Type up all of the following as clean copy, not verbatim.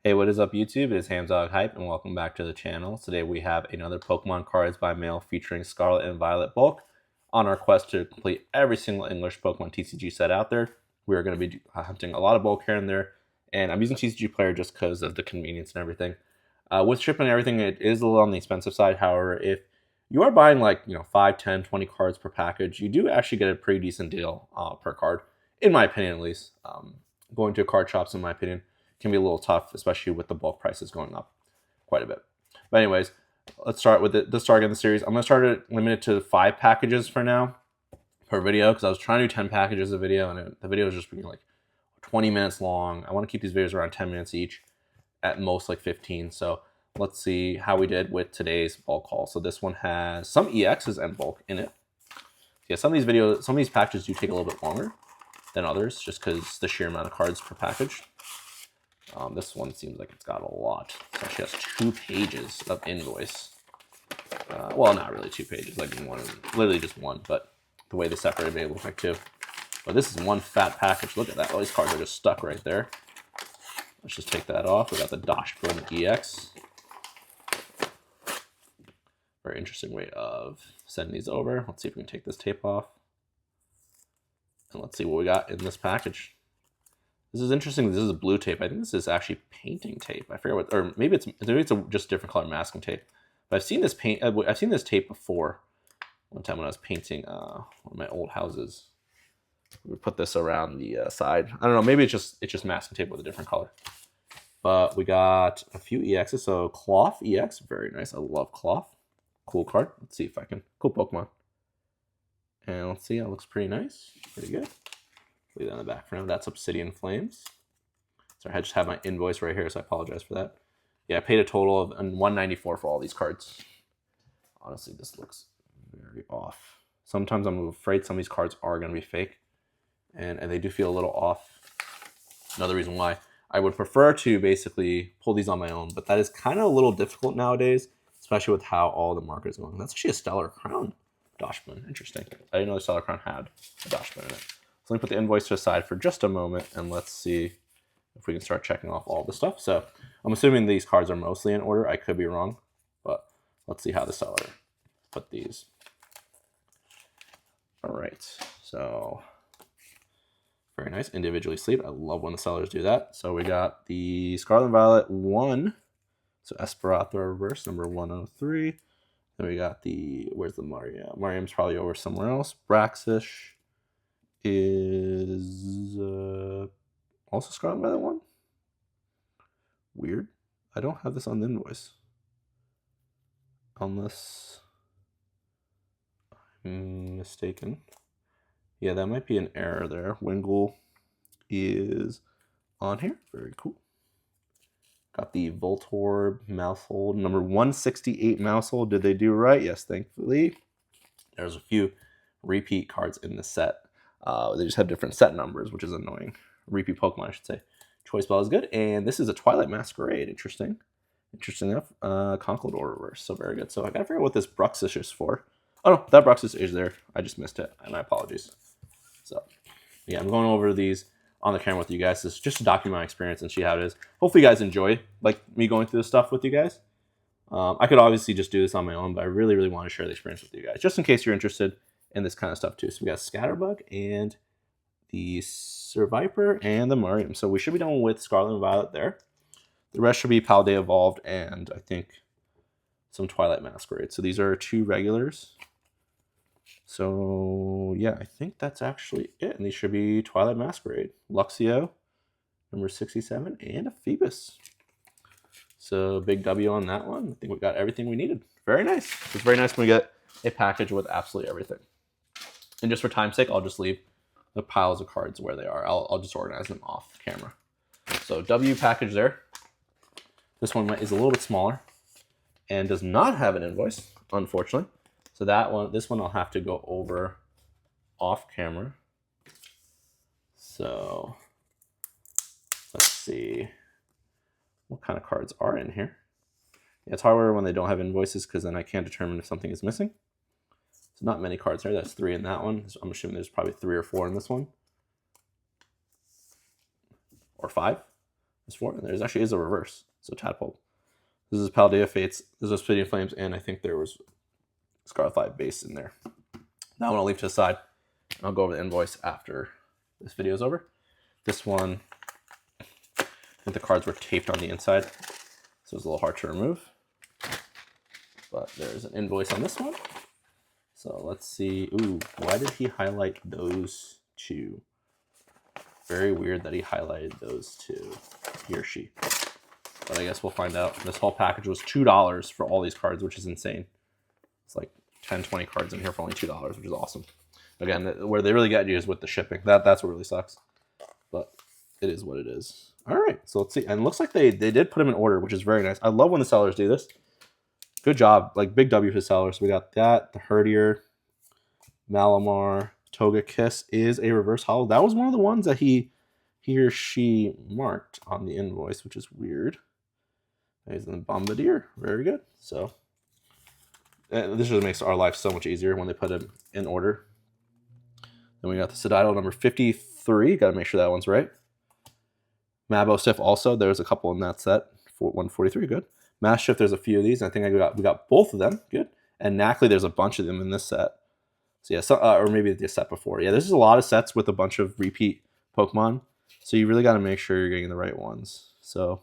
Hey, what is up YouTube? It is Hamdog Hype and welcome back to the channel. Today we have another Pokemon Cards by Mail featuring Scarlet and Violet bulk. On our quest to complete every single English Pokemon TCG set out there, we are going to be hunting a lot of bulk here and there, and I'm using TCG Player just because of the convenience and everything. With shipping and everything, it is a little on the expensive side. However, if you are buying 5, 10, 20 cards per package, you do actually get a pretty decent deal per card, in my opinion at least. Going to card shops, in my opinion, can be a little tough, especially with the bulk prices going up quite a bit. But anyways, let's start with the start of the series. I'm going to start it limited to 5 packages for now per video because I was trying to do 10 packages a video and the video is just being like 20 minutes long. I want to keep these videos around 10 minutes each, at most like 15. So let's see how we did with today's bulk haul. So this one has some EXs and bulk in it. Yeah, some of these packages do take a little bit longer than others just because the sheer amount of cards per package. This one seems like it's got a lot. It actually has 2 pages of invoice. Well, not really 2 pages, like one, literally just one, but the way they separated it looks like 2. But this is one fat package. Look at that. All these cards are just stuck right there. Let's just take that off. We got the Dashboard EX. Very interesting way of sending these over. Let's see if we can take this tape off. And let's see what we got in this package. This is interesting. This is a blue tape. I think this is actually painting tape. I forget what, or maybe it's just different color masking tape. But I've seen this tape before. One time when I was painting one of my old houses, we put this around the side. I don't know. Maybe it's just masking tape with a different color. But we got a few EXs. So Cloth EX, very nice. I love Cloth. Cool card. Let's see if I can. Cool Pokemon. And let's see. It looks pretty nice. Pretty good. Leave that in the back for now. That's Obsidian Flames. Sorry, I just have my invoice right here, so I apologize for that. Yeah, I paid a total of $194 for all these cards. Honestly, this looks very off. Sometimes I'm afraid some of these cards are going to be fake, and they do feel a little off. Another reason why I would prefer to basically pull these on my own, but that is kind of a little difficult nowadays, especially with how all the market is going. That's actually a Stellar Crown Dashman. Interesting. I didn't know the Stellar Crown had a Dashman in it. So let me put the invoice to the side for just a moment, and let's see if we can start checking off all the stuff. So I'm assuming these cards are mostly in order. I could be wrong, but let's see how the seller put these. All right, so very nice, individually sleeved. I love when the sellers do that. So we got the Scarlet and Violet 1, so Esperanza reverse, number 103. Then we got where's the Mariam? Mariam's probably over somewhere else. Braxish is also Scarlet and Violet 1. Weird. I don't have this on the invoice. Unless I'm mistaken. Yeah, that might be an error there. Wingull is on here. Very cool. Got the Voltorb Mousehold, number 168 Mousehold. Did they do right? Yes, thankfully. There's a few repeat cards in the set. They just have different set numbers, which is annoying. Repeat Pokemon, I should say. Choice Bell is good. And this is a Twilight Masquerade. Interesting. Interesting enough. Conkeldurr reverse. So very good. So I gotta figure out what this Bruxish is for. Oh no, that Bruxish is there. I just missed it. And my apologies. So yeah, I'm going over these on the camera with you guys. This is just to document my experience and see how it is. Hopefully you guys enjoy me going through this stuff with you guys. I could obviously just do this on my own, but I really, really want to share the experience with you guys, just in case you're interested in this kind of stuff too. So we got Scatterbug and the Survivor and the Mariam. So we should be done with Scarlet and Violet there. The rest should be Paldea Evolved and I think some Twilight Masquerade. So these are 2 regulars. So yeah, I think that's actually it. And these should be Twilight Masquerade. Luxio, number 67, and a Phoebus. So big W on that one. I think we got everything we needed. Very nice. It's very nice when we get a package with absolutely everything. And just for time's sake, I'll just leave the piles of cards where they are. I'll just organize them off camera. So W package there. This one is a little bit smaller and does not have an invoice, unfortunately. So this one I'll have to go over off camera. So let's see what kind of cards are in here. Yeah, it's harder when they don't have invoices because then I can't determine if something is missing. So not many cards there. That's 3 in that one. So I'm assuming there's probably 3 or 4 in this one. Or 5. There's 4, and there's actually is a reverse. So Tadpole. This is Paldea Fates. This was Obsidian Flames, and I think there was Scarlet 5 base in there. That one I'll leave to the side. And I'll go over the invoice after this video is over. This one, I think the cards were taped on the inside, so it's a little hard to remove. But there's an invoice on this one. So let's see. Ooh, why did he highlight those 2? Very weird that he highlighted those 2, he or she. But I guess we'll find out. This whole package was $2 for all these cards, which is insane. It's like 10, 20 cards in here for only $2, which is awesome. Again, where they really get you is with the shipping. That's what really sucks. But it is what it is. All right, so let's see. And it looks like they did put them in order, which is very nice. I love when the sellers do this. Good job. Like, big W for the sellers. So we got that, the Herdier, Malamar, Togekiss is a reverse holo. That was one of the ones that he or she marked on the invoice, which is weird. There's the Bombardier. Very good. So this just makes our life so much easier when they put it in order. Then we got the Sedidal number 53. Got to make sure that one's right. Mabosif also. There's a couple in that set. 143. Good. Mastiff, there's a few of these. I think we got both of them. Good. And Knackley, there's a bunch of them in this set. So yeah, or maybe the set before. Yeah, there's a lot of sets with a bunch of repeat Pokemon. So you really got to make sure you're getting the right ones. So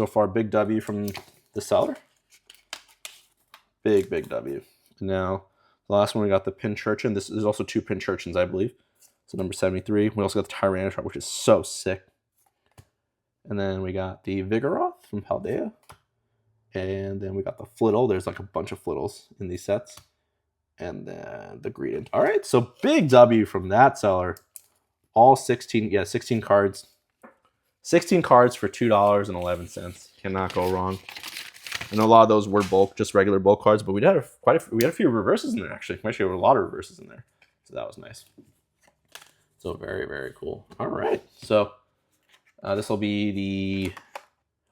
far, big W from the seller. Big W. Now, the last one we got the Pincurchin. This is also 2 Pincurchins, I believe. So number 73. We also got the Tyranitar, which is so sick. And then we got the Vigoroth from Paldea. And then we got the Flittle. There's like a bunch of Flittles in these sets. And then the Greedent. All right, so big W from that seller. All 16 cards. 16 cards for $2.11. Cannot go wrong. I know a lot of those were bulk, just regular bulk cards, but we had a few reverses in there actually. Actually, there were a lot of reverses in there, so that was nice. So very, very cool. All right, so this will be the.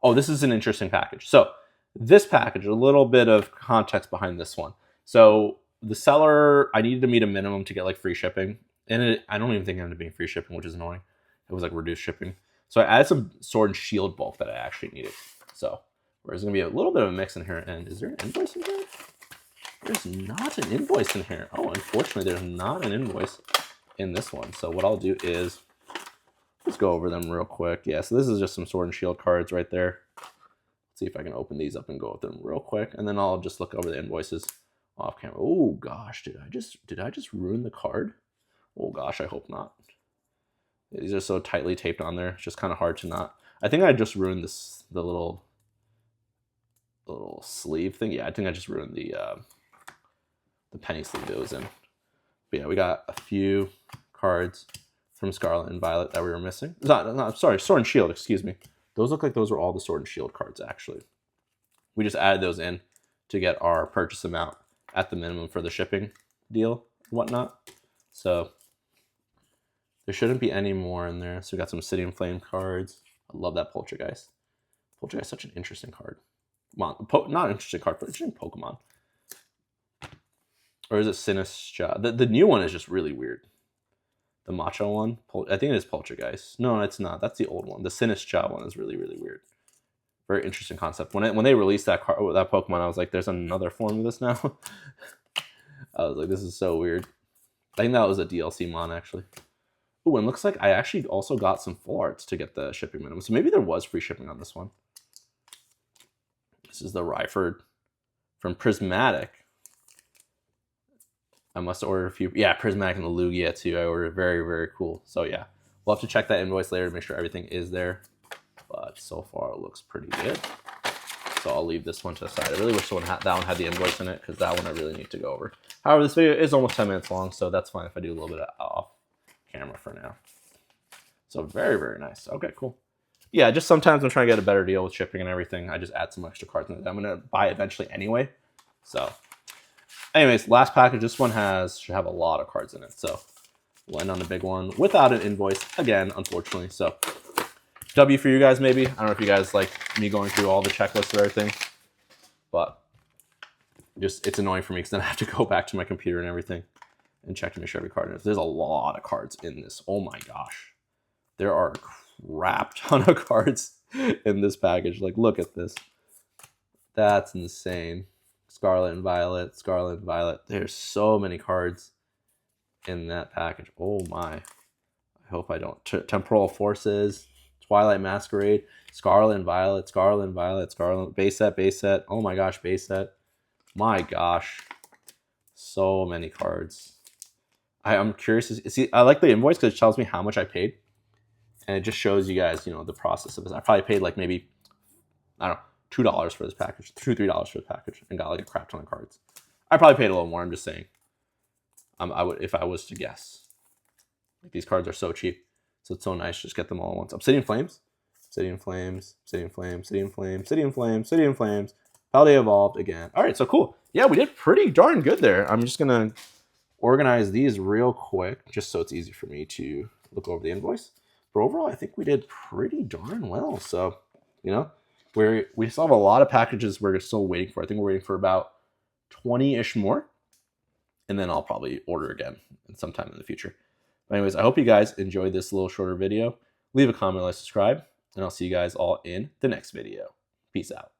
Oh, this is an interesting package. So this package, a little bit of context behind this one. So the seller, I needed to meet a minimum to get like free shipping, and I don't even think it ended up being free shipping, which is annoying. It was like reduced shipping. So I added some Sword and Shield bulk that I actually needed. So there's going to be a little bit of a mix in here. And is there an invoice in here? There's not an invoice in here. Oh, unfortunately, there's not an invoice in this one. So what I'll do is let's go over them real quick. Yeah, so this is just some Sword and Shield cards right there. Let's see if I can open these up and go with them real quick. And then I'll just look over the invoices off camera. Oh, gosh, did I just ruin the card? Oh, gosh, I hope not. These are so tightly taped on there. It's just kind of hard to not. I think I just ruined the little sleeve thing. Yeah, I think I just ruined the penny sleeve it was in. But yeah, we got a few cards from Scarlet and Violet that we were missing. Sorry, Sword and Shield, excuse me. Those look like those were all the Sword and Shield cards, actually. We just added those in to get our purchase amount at the minimum for the shipping deal and whatnot. So there shouldn't be any more in there. So we got some City and Flame cards. I love that Poltergeist. Poltergeist is such an interesting card. Not an interesting card, but interesting Pokemon. Or is it Sinistra? The new one is just really weird. The Macho one. I think it is Poltergeist. No, it's not. That's the old one. The Sinistra one is really, really weird. Very interesting concept. When they released that Pokemon, I was like, there's another form of this now. I was like, this is so weird. I think that was a DLC mon, actually. Ooh, and looks like I actually also got some full arts to get the shipping minimum. So maybe there was free shipping on this one. This is the Ryford from Prismatic. I must order a few. Yeah, Prismatic and the Lugia too. I ordered. Very, very cool. So yeah, we'll have to check that invoice later to make sure everything is there. But so far it looks pretty good. So I'll leave this one to the side. I really wish that one had the invoice in it, because that one I really need to go over. However, this video is almost 10 minutes long, so that's fine if I do a little bit of off camera for now. So very, very nice. Okay, cool. Yeah, just sometimes I'm trying to get a better deal with shipping and everything. I just add some extra cards in it. I'm going to buy eventually anyway. So anyways, last package. This one should have a lot of cards in it. So we'll end on the big one without an invoice again, unfortunately. So W for you guys, maybe. I don't know if you guys like me going through all the checklists or everything, but just it's annoying for me because then I have to go back to my computer and everything and check to make sure every card is. There's a lot of cards in this. Oh my gosh. There are crap ton of cards in this package. Like, look at this. That's insane. Scarlet and Violet, Scarlet and Violet. There's so many cards in that package. Oh my. I hope I don't. Temporal Forces, Twilight Masquerade, Scarlet and Violet, Scarlet and Violet, Scarlet. Base set, base set. Oh my gosh, base set. My gosh. So many cards. I'm curious to see. I like the invoice because it tells me how much I paid. And it just shows you guys, you know, the process of this. I probably paid like maybe, I don't know, $2 for this package, $2-3 for the package, and got like a crap ton of cards. I probably paid a little more. I'm just saying. I would, if I was to guess. Like, these cards are so cheap, so it's so nice. Just get them all at once. Obsidian Flames, Obsidian Flames, Obsidian Flames, Obsidian Flames, Obsidian Flames, Obsidian Flames. Paldea Evolved again. All right, so cool. Yeah, we did pretty darn good there. I'm just gonna organize these real quick, just so it's easy for me to look over the invoice. But overall, I think we did pretty darn well. So, you know, we still have a lot of packages we're still waiting for. I think we're waiting for about 20-ish more. And then I'll probably order again sometime in the future. But anyways, I hope you guys enjoyed this little shorter video. Leave a comment, like, subscribe, and I'll see you guys all in the next video. Peace out.